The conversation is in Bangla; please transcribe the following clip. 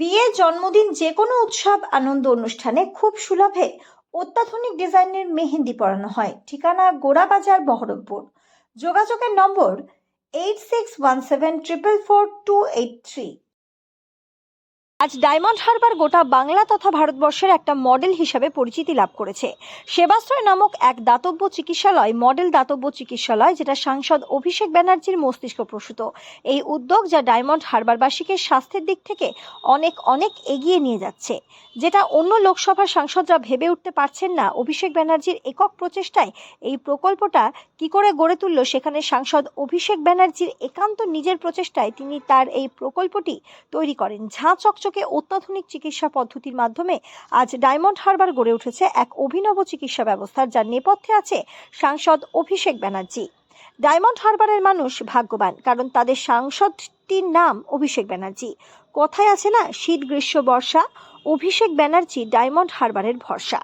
বিয়ে, জন্মদিন, যে কোনো উৎসব আনন্দ অনুষ্ঠানে খুব সুলভে অত্যাধুনিক ডিজাইনের মেহেন্দি পরানো হয়। ঠিকানা গোড়াবাজার, বহরমপুর। যোগাযোগের নম্বর 8617444283। আজ ডায়মন্ড হারবার গোটা বাংলা তথা ভারতবর্ষের একটা মডেল হিসাবে পরিচিতি লাভ করেছে। সেবাশ্রয় নামক এক দাতব্য চিকিৎসালয়, মডেল দাতব্য চিকিৎসালয়, যেটা সাংসদ অভিষেক ব্যানার্জির মস্তিষ্ক প্রসূত। এই উদ্যোগ যা ডায়মন্ড হারবারবাসীকে স্বাস্থ্যের দিক থেকে অনেক অনেক এগিয়ে নিয়ে যাচ্ছে, যেটা অন্য লোকসভার সাংসদরা ভেবে উঠতে পারছেন না। অভিষেক ব্যানার্জির একক প্রচেষ্টায় এই প্রকল্পটা কি করে গড়ে তুলল, সেখানে সাংসদ অভিষেক ব্যানার্জির একান্ত নিজের প্রচেষ্টায় তিনি তার এই প্রকল্পটি তৈরি করেন। ঝাঁ চকচকে অত্যাধুনিক চিকিৎসা পদ্ধতির মাধ্যমে আজ ডায়মন্ড হারবার গড়ে উঠেছে এক অভিনব চিকিৎসা ব্যবস্থার, যার নেপথ্যে আছে সাংসদ অভিষেক ব্যানার্জি। ডায়মন্ড হারবারের মানুষ ভাগ্যবান, কারণ তাদের সাংসদটির নাম অভিষেক ব্যানার্জি। কথায় আছে না, শীত গ্রীষ্ম বর্ষা, অভিষেক ব্যানার্জি ডায়মন্ড হারবারের ভরসা।